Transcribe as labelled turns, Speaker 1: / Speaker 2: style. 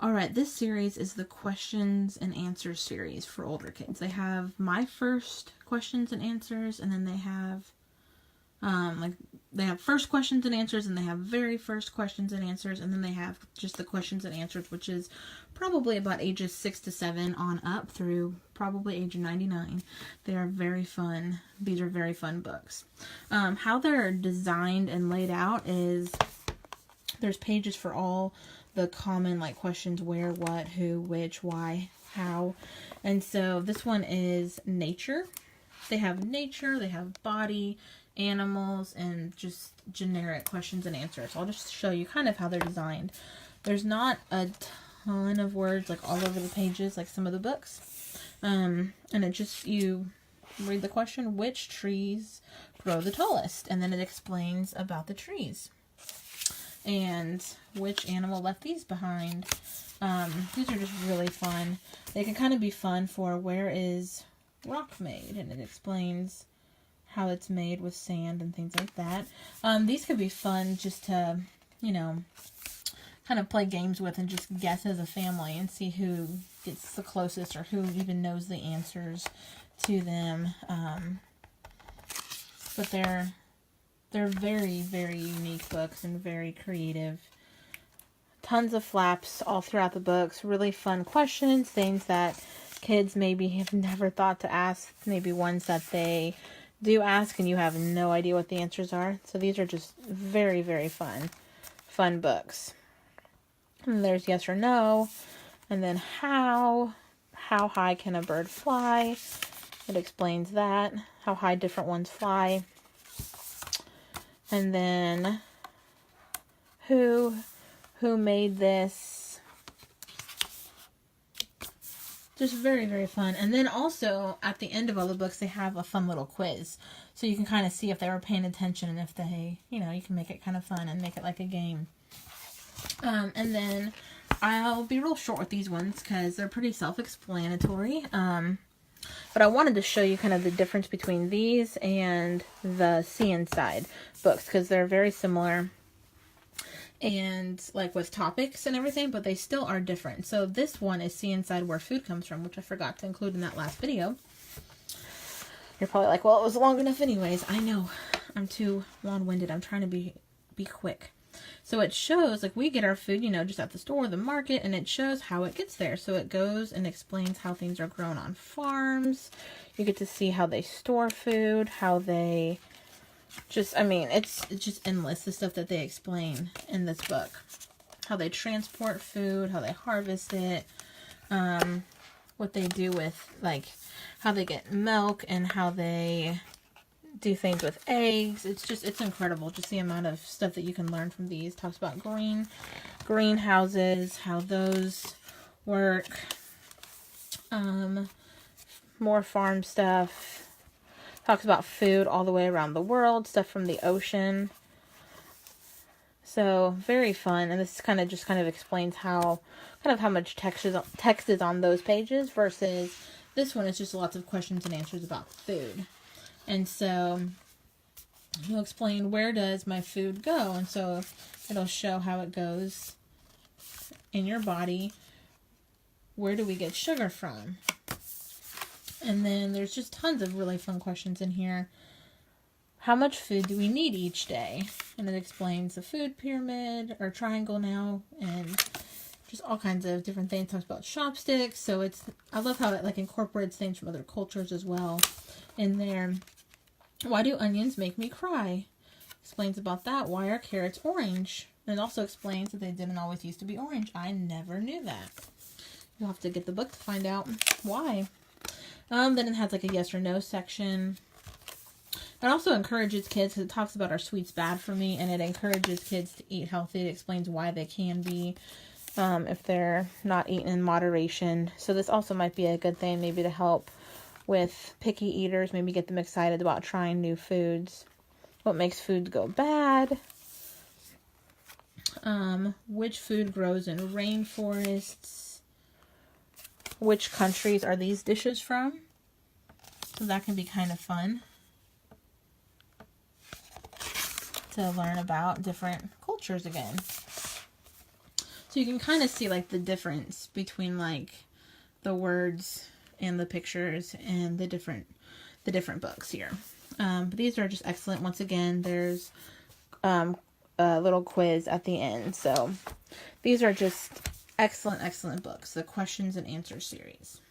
Speaker 1: All right, this series is the questions and answers series for older kids. They have my first questions and answers, and then they have they have first questions and answers, and they have very first questions and answers, and then they have just the questions and answers, which is probably about ages 6 to 7 on up through probably age 99. They are very fun. These are very fun books. How they're designed and laid out is there's pages for all the common like questions: where, what, who, which, why, how. And so this one is nature. They have nature, they have body, animals, and just generic questions and answers. I'll just show you kind of how they're designed. There's not a ton of words like all over the pages like some of the books. And it just, you read the question, which trees grow the tallest? And then it explains about the trees. And which animal left these behind. These are just really fun. They can kind of be fun for where is rock made, and it explains how it's made with sand and things like that. These could be fun just to, you know, kind of play games with and just guess as a family and see who gets the closest or who even knows the answers to them. But they're very, very unique books and very creative. Tons of flaps all throughout the books. Really fun questions, things that kids maybe have never thought to ask. Maybe ones that they do ask and you have no idea what the answers are. So these are just very, very fun books. And there's yes or no. And then how high can a bird fly? It explains that. How high different ones fly. And then who made this? Just very, very fun. And then also at the end of all the books, they have a fun little quiz. So you can kind of see if they were paying attention and if they, you know, you can make it kind of fun and make it like a game. And then I'll be real short with these ones because they're pretty self-explanatory. But I wanted to show you kind of the difference between these and the See Inside books because they're very similar and like with topics and everything, but they still are different. So this one is See Inside Where Food Comes From, which I forgot to include in that last video. You're probably like, well, it was long enough anyways. I know. I'm too long-winded. I'm trying to be quick. So it shows, like, we get our food, you know, just at the store, the market, and it shows how it gets there. So it goes and explains how things are grown on farms. You get to see how they store food, how they just, I mean, it's just endless, the stuff that they explain in this book. How they transport food, how they harvest it, what they do with, like, how they get milk and how they do things with eggs. It's incredible just the amount of stuff that you can learn from these. Talks about greenhouses, how those work, more farm stuff. Talks about food all the way around the world, stuff from the ocean. So very fun, and this kind of explains how much text is on those pages versus this one is just lots of questions and answers about food. And so he'll explain, where does my food go? And so it'll show how it goes in your body. Where do we get sugar from? And then there's just tons of really fun questions in here. How much food do we need each day? And it explains the food pyramid or triangle now, and just all kinds of different things. It talks about chopsticks. So I love how it like incorporates things from other cultures as well in there. Why do onions make me cry? Explains about that. Why are carrots orange? And it also explains that they didn't always used to be orange. I never knew that. You'll have to get the book to find out why. Then it has like a yes or no section. It also encourages kids, because it talks about, are sweets bad for me? And it encourages kids to eat healthy. It explains why they can be, if they're not eaten in moderation. So this also might be a good thing maybe to help with picky eaters, maybe get them excited about trying new foods. What makes food go bad? Which food grows in rainforests? Which countries are these dishes from? So that can be kind of fun to learn about different cultures again. So you can kind of see like the difference between like the words and the pictures and the different books here. But these are just excellent. Once again, there's a little quiz at the end. So these are just excellent books, the questions and answers series.